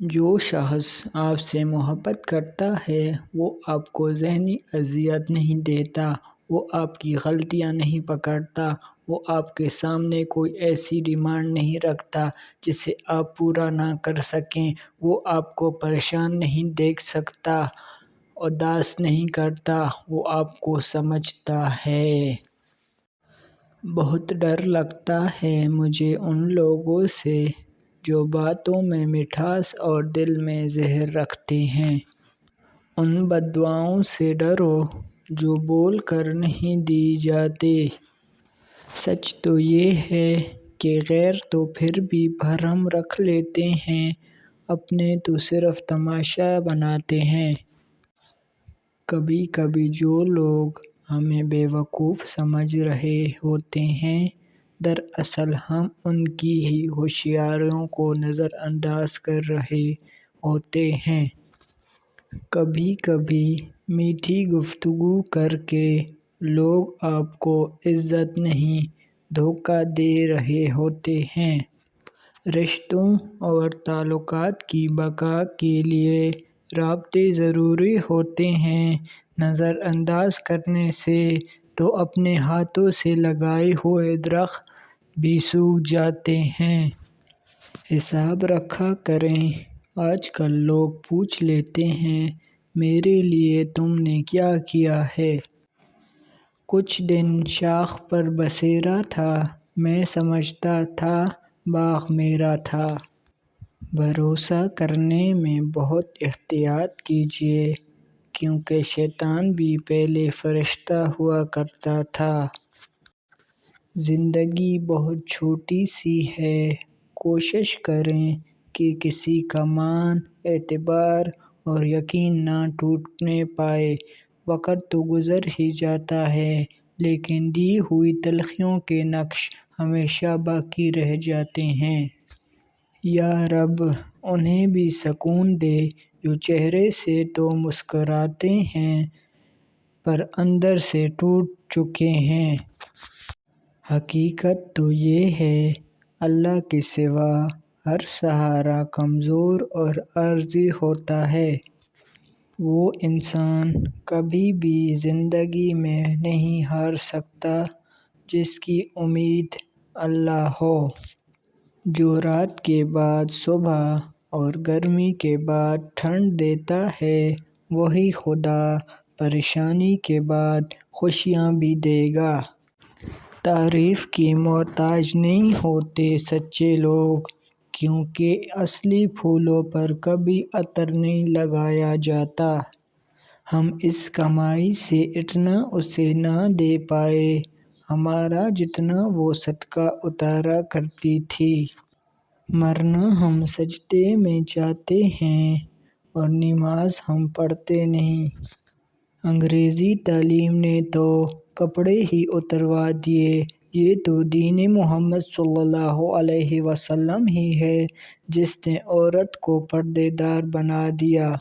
جو شخص آپ سے محبت کرتا ہے وہ آپ کو ذہنی اذیت نہیں دیتا، وہ آپ کی غلطیاں نہیں پکڑتا، وہ آپ کے سامنے کوئی ایسی ڈیمانڈ نہیں رکھتا جسے آپ پورا نہ کر سکیں، وہ آپ کو پریشان نہیں دیکھ سکتا، اداس نہیں کرتا، وہ آپ کو سمجھتا ہے۔ بہت ڈر لگتا ہے مجھے ان لوگوں سے جو باتوں میں مٹھاس اور دل میں زہر رکھتے ہیں۔ ان بددعاؤں سے ڈرو جو بول کر نہیں دی جاتی۔ سچ تو یہ ہے کہ غیر تو پھر بھی بھرم رکھ لیتے ہیں، اپنے تو صرف تماشا بناتے ہیں۔ کبھی کبھی جو لوگ ہمیں بے وقوف سمجھ رہے ہوتے ہیں، دراصل ہم ان کی ہی ہوشیاریوں کو نظر انداز کر رہے ہوتے ہیں۔ کبھی کبھی میٹھی گفتگو کر کے لوگ آپ کو عزت نہیں دھوکہ دے رہے ہوتے ہیں۔ رشتوں اور تعلقات کی بقا کے لیے رابطے ضروری ہوتے ہیں، نظر انداز کرنے سے تو اپنے ہاتھوں سے لگائے ہوئے درخت بھی سوکھ جاتے ہیں۔ حساب رکھا کریں، آج کل لوگ پوچھ لیتے ہیں میرے لیے تم نے کیا کیا ہے؟ کچھ دن شاخ پر بسیرا تھا، میں سمجھتا تھا باغ میرا تھا۔ بھروسہ کرنے میں بہت احتیاط کیجیے کیونکہ شیطان بھی پہلے فرشتہ ہوا کرتا تھا۔ زندگی بہت چھوٹی سی ہے، کوشش کریں کہ کسی کا مان، اعتبار اور یقین نہ ٹوٹنے پائے۔ وقت تو گزر ہی جاتا ہے لیکن دی ہوئی تلخیوں کے نقش ہمیشہ باقی رہ جاتے ہیں۔ یا رب انہیں بھی سکون دے جو چہرے سے تو مسکراتے ہیں پر اندر سے ٹوٹ چکے ہیں۔ حقیقت تو یہ ہے اللہ کے سوا ہر سہارا کمزور اور عارضی ہوتا ہے۔ وہ انسان کبھی بھی زندگی میں نہیں ہار سکتا جس کی امید اللہ ہو۔ جو رات کے بعد صبح اور گرمی کے بعد ٹھنڈ دیتا ہے وہی خدا پریشانی کے بعد خوشیاں بھی دے گا۔ تعریف کے محتاج نہیں ہوتے سچے لوگ کیونکہ اصلی پھولوں پر کبھی عطر نہیں لگایا جاتا۔ ہم اس کمائی سے اتنا اسے نہ دے پائے ہمارا جتنا وہ صدقہ اتارا کرتی تھی۔ مرنا ہم سجدے میں چاہتے ہیں اور نماز ہم پڑھتے نہیں۔ انگریزی تعلیم نے تو کپڑے ہی اتروا دیے، یہ تو دین محمد صلی اللہ علیہ وسلم ہی ہے جس نے عورت کو پردے دار بنا دیا۔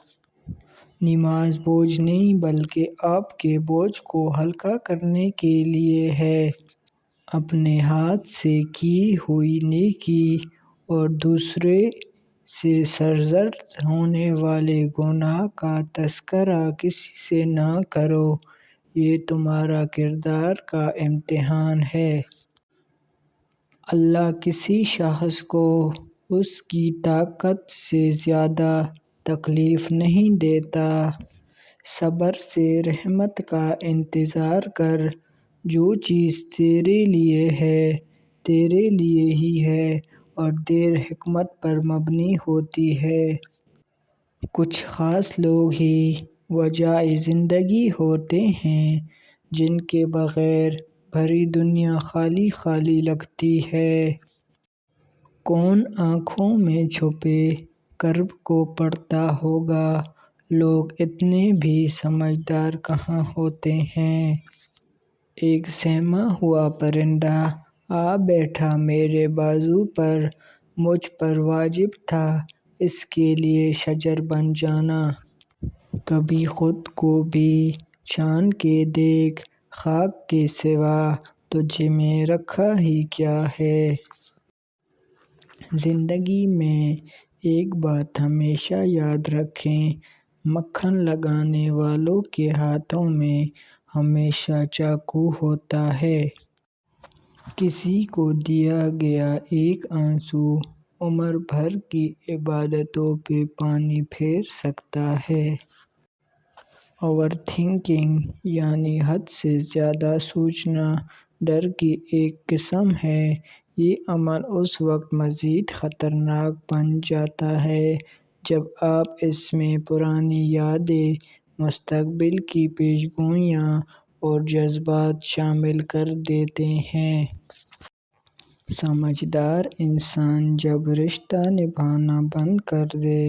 نماز بوجھ نہیں بلکہ آپ کے بوجھ کو ہلکا کرنے کے لیے ہے۔ اپنے ہاتھ سے کی ہوئی نیکی اور دوسرے سے سرزد ہونے والے گناہ کا تذکرہ کسی سے نہ کرو، یہ تمہارا کردار کا امتحان ہے۔ اللہ کسی شخص کو اس کی طاقت سے زیادہ تکلیف نہیں دیتا۔ صبر سے رحمت کا انتظار کر، جو چیز تیرے لیے ہے تیرے لیے ہی ہے اور دیر حکمت پر مبنی ہوتی ہے۔ کچھ خاص لوگ ہی وجائے زندگی ہوتے ہیں جن کے بغیر بھری دنیا خالی خالی لگتی ہے۔ کون آنکھوں میں چھپے کرب کو پڑھتا ہوگا، لوگ اتنے بھی سمجھدار کہاں ہوتے ہیں۔ ایک سہما ہوا پرندہ آ بیٹھا میرے بازو پر، مجھ پر واجب تھا اس کے لیے شجر بن جانا۔ کبھی خود کو بھی چھان کے دیکھ، خاک کے سوا تجھ میں رکھا ہی کیا ہے۔ زندگی میں ایک بات ہمیشہ یاد رکھیں، مکھن لگانے والوں کے ہاتھوں میں ہمیشہ چاقو ہوتا ہے۔ کسی کو دیا گیا ایک آنسو عمر بھر کی عبادتوں پہ پانی پھیر سکتا ہے۔ اوور تھنکنگ یعنی حد سے زیادہ سوچنا ڈر کی ایک قسم ہے۔ یہ عمل اس وقت مزید خطرناک بن جاتا ہے جب آپ اس میں پرانی یادیں، مستقبل کی پیشگوئیاں اور جذبات شامل کر دیتے ہیں۔ سمجھدار انسان جب رشتہ نبھانا بند کر دے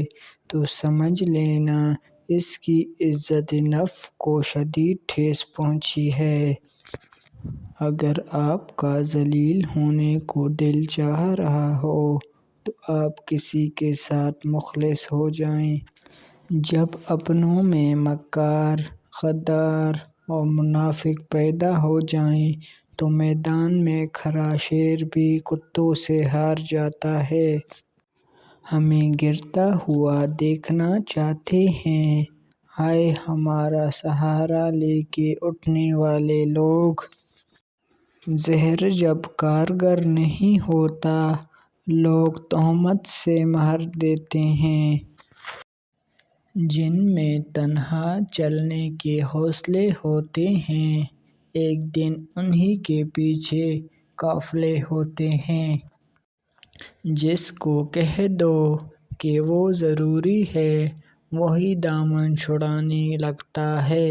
تو سمجھ لینا اس کی عزت نفس کو شدید ٹھیس پہنچی ہے۔ اگر آپ کا ذلیل ہونے کو دل چاہ رہا ہو تو آپ کسی کے ساتھ مخلص ہو جائیں۔ جب اپنوں میں مکار، غدار اور منافق پیدا ہو جائیں تو میدان میں کھڑا شیر بھی کتوں سے ہار جاتا ہے۔ ہمیں گرتا ہوا دیکھنا چاہتے ہیں، ہائے ہمارا سہارا لے کے اٹھنے والے لوگ۔ زہر جب کارگر نہیں ہوتا، لوگ تہمت سے مار دیتے ہیں۔ جن میں تنہا چلنے کے حوصلے ہوتے ہیں، ایک دن انہی کے پیچھے قافلے ہوتے ہیں۔ جس کو کہہ دو کہ وہ ضروری ہے، وہی دامن چھڑانے لگتا ہے۔